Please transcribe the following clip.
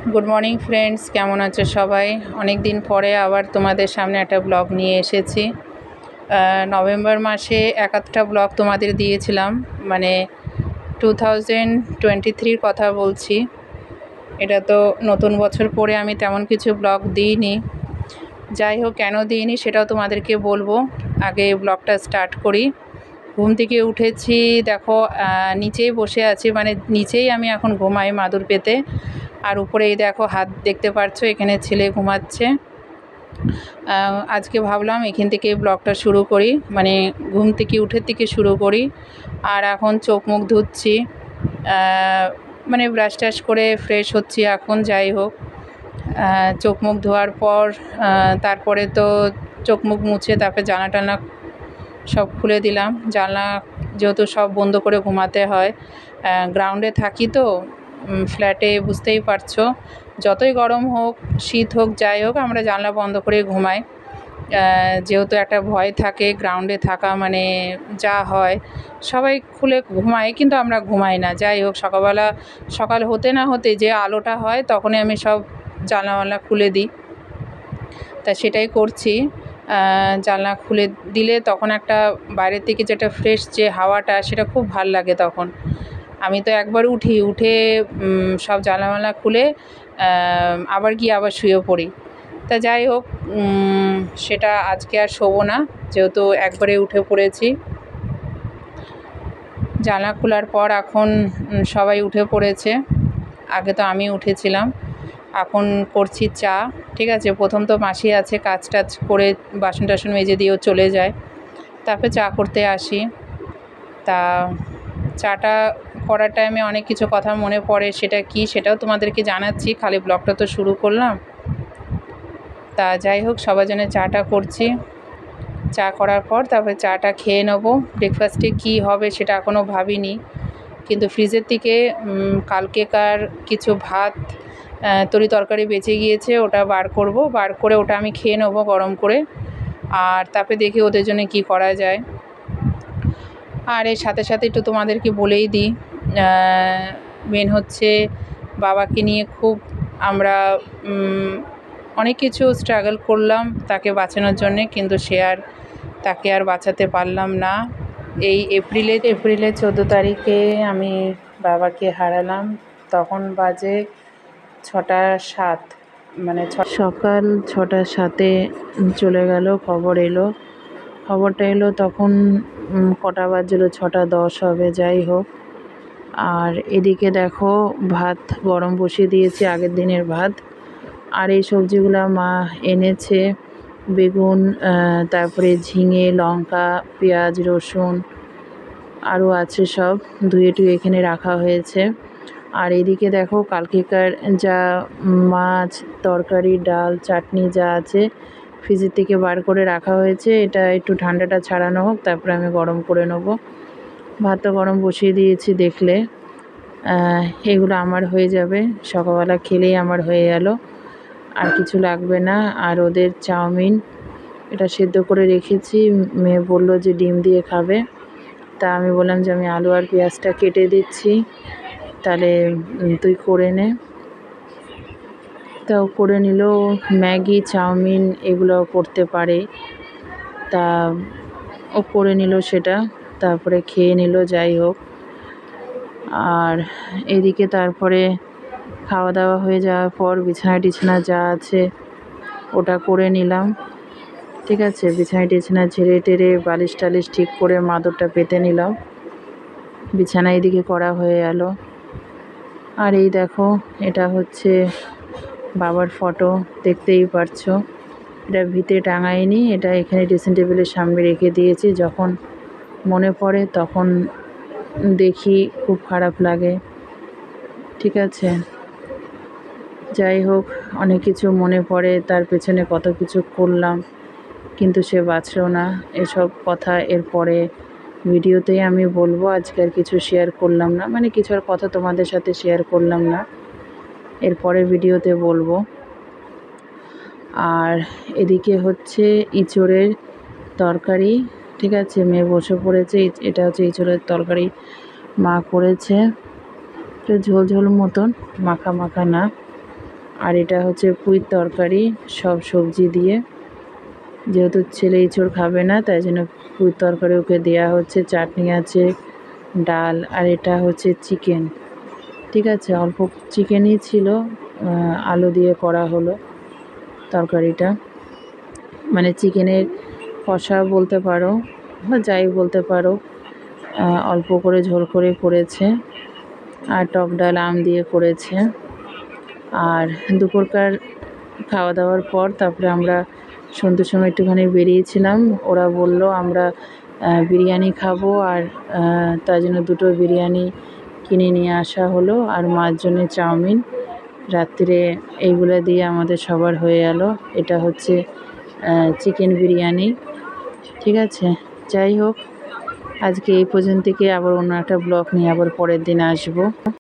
Good morning friends, কেমন আছো সবাই? অনেক দিন পরে আবার তোমাদের সামনে একটা ব্লগ নিয়ে এসেছি। নভেম্বর মাসে এক আধটা ব্লগ তোমাদের দিয়েছিলাম, মানে 2023 কথা বলছি। এটা তো নতুন বছর পরে আমি তেমন কিছু ব্লগ দিইনি। যাই হোক, কেন দিইনি সেটাও তোমাদেরকে বলবো। আগে ব্লগটা স্টার্ট করি। ঘুম থেকে উঠেছি, দেখো নিচেই বসে আছি, মানে নিচেই আমি এখন ঘুমাই মাদুর পেতে। আর উপরে এই দেখো হাত দেখতে পারছো, এখানে ছেলে ঘুমাচ্ছে। আজকে ভাবলাম এখান থেকে ব্লগটা শুরু করি, মানে ঘুম থেকে উঠে থেকে শুরু করি। আর এখন চোখ মুখ ধুচ্ছি, মানে ব্রাশ টাশ করে ফ্রেশ হচ্ছি এখন। যাই হোক, চোখ মুখ ধোয়ার পর তারপরে তো চোখ মুখ মুছে তারপরে জানলা টালনা সব খুলে দিলাম। জানলা যেহেতু সব বন্ধ করে ঘুমাতে হয়, গ্রাউন্ডে থাকি তো, ফ্ল্যাটে বুঝতেই পারছো, যতই গরম হোক শীত হোক যাই হোক আমরা জানলা বন্ধ করে ঘুমাই। যেহেতু একটা ভয় থাকে গ্রাউন্ডে থাকা, মানে যা হয় সবাই খুলে ঘুমায় কিন্তু আমরা ঘুমাই না। যাই হোক, সকাল হতে না হতে যে আলোটা হয় তখনই আমি সব জানলা খুলে দিই। তা সেটাই করছি। জানলা খুলে দিলে তখন একটা বাইরের থেকে যেটা ফ্রেশ যে হাওয়াটা, সেটা খুব ভাল লাগে তখন। আমি তো একবার উঠে সব জানলা খুলে আবার গিয়ে আবার শুয়ে পড়ি। তা যাই হোক, সেটা আজকে আর শোবো না, যেহেতু একবারে উঠে পড়েছি। জানলা খোলার পর এখন সবাই উঠে পড়েছে, আগে তো আমি উঠেছিলাম। এখন করছি চা। ঠিক আছে, প্রথম তো মাসি আছে, কাজ টাজ করে বাসন টাসন মেজে দিয়েও চলে যায়, তারপরে চা করতে আসি। তা চাটা করার টাইমে অনেক কিছু কথা মনে পড়ে, সেটা কি সেটাও তোমাদেরকে জানাচ্ছি, খালি ব্লগটা তো শুরু করলাম। তা যাই হোক, সবার জন্য চাটা করছি। চা করার পর তারপরে চাটা খেয়ে নেবো। ব্রেকফাস্টে কী হবে সেটা এখনও ভাবিনি, কিন্তু ফ্রিজের থেকে কালকেকার কিছু ভাত তরি তরকারি বেঁচে গিয়েছে, ওটা বার করে ওটা আমি খেয়ে নেবো গরম করে। আর তারপরে দেখি ওদের জন্য কী করা যায়। আর এর সাথে সাথে একটু তোমাদেরকে বলেই দিই, মেন হচ্ছে বাবাকে নিয়ে খুব আমরা অনেক কিছু স্ট্রাগল করলাম তাকে বাঁচানোর জন্যে, কিন্তু তাকে আর বাঁচাতে পারলাম না। এই এপ্রিলের 14 তারিখে আমি বাবাকে হারালাম। তখন বাজে 6টা 7, মানে সকাল 6টা 7-এ চলে গেল। খবরটা এলো তখন কটা বাজলো, 6টা 10 হবে। যাই হোক, আর এদিকে দেখো ভাত গরম বসিয়ে দিয়েছি, আগের দিনের ভাত। আর এই সবজিগুলো মা এনেছে, বেগুন, তারপরে ঝিঙে, লঙ্কা, পেঁয়াজ, রসুন আরও আছে, সব ধুয়ে টুয়ে এখানে রাখা হয়েছে। আর এদিকে দেখো কালকেকার যা মাছ, তরকারি, ডাল, চাটনি যা আছে ফ্রিজের থেকে বার করে রাখা হয়েছে। এটা একটু ঠান্ডাটা ছাড়ানো হোক, তারপরে আমি গরম করে নেব। ভাতটা গরম বসিয়ে দিয়েছি, দেখলে এগুলো আমার হয়ে যাবে, সকালবেলা খেলেই আমার হয়ে গেল, আর কিছু লাগবে না। আর ওদের চাউমিন এটা সেদ্ধ করে রেখেছি, মেয়ে বললো যে ডিম দিয়ে খাবে, তা আমি বললাম যে আমি আলু আর পেঁয়াজটা কেটে দিচ্ছি, তাহলে তুই করে নে। তাও করে নিল। ম্যাগি, চাউমিন এগুলো করতে পারে, তা ও করে নিল সেটা, তারপরে খেয়ে নিল। যাই হোক, আর এদিকে তারপরে খাওয়া দাওয়া হয়ে যাওয়ার পর বিছানা যা আছে ওটা করে নিলাম। ঠিক আছে, বিছানা ঝেড়ে টেরে বালিশ টালিশ ঠিক করে মাদুরটা পেতে নিলাম। বিছানা এদিকে করা হয়ে গেল। আর এই দেখো, এটা হচ্ছে বাবার ফটো, দেখতেই পারছো। এটা ভিতরে টাঙাইনি, এটা এখানে ড্রেসিং টেবিলের সামনে রেখে দিয়েছি। যখন মনে পড়ে তখন দেখি, খুব খারাপ লাগে। ঠিক আছে, যাই হোক, অনেক কিছু মনে পড়ে, তার পেছনে কত কিছু করলাম, কিন্তু সে বাঁচলো না। এসব কথা এরপরে ভিডিওতেই আমি বলবো, আজকে আর কিছু শেয়ার করলাম না, মানে কিছু আর কথা তোমাদের সাথে শেয়ার করলাম না, এরপরে ভিডিওতে বলবো। আর এদিকে হচ্ছে ইঁচড়ের তরকারি। ঠিক আছে, মেয়ে বসে পড়েছে। এটা হচ্ছে ইঁচড়ের তরকারি, মা করেছে, একটু ঝোল ঝোল মতন, মাখা মাখা না। আর এটা হচ্ছে পুঁইর তরকারি সব সবজি দিয়ে, যেহেতু ছেলে এঁচোড় খাবে না তাই জন্য পুঁইর তরকারি ওকে দেওয়া হচ্ছে। চাটনি আছে, ডাল, আর এটা হচ্ছে চিকেন। ঠিক আছে, অল্প চিকেনই ছিল, আলু দিয়ে করা হলো তরকারিটা, মানে চিকেনের কষা বলতে পারো বা যাই বলতে পারো। অল্প করে ঝোল করে করেছে, আর টক ডাল আম দিয়ে করেছে। আর দুপুরকার খাওয়া দাওয়ার পর তারপরে আমরা সন্ধ্যের সময় একটুখানি বেরিয়েছিলাম। ওরা বলল আমরা বিরিয়ানি খাবো, আর তার জন্য 2টো বিরিয়ানি কিনে নিয়ে আসা হলো, আর মার জন্যে চাউমিন। রাত্রিরে এইগুলো দিয়ে আমাদের সবার হয়ে গেল। এটা হচ্ছে চিকেন বিরিয়ানি। ঠিক আছে, যাই হোক, আজকে এই পর্যন্ত, থেকে আবার অন্য একটা ব্লগ নিয়ে আবার পরের দিন আসবো।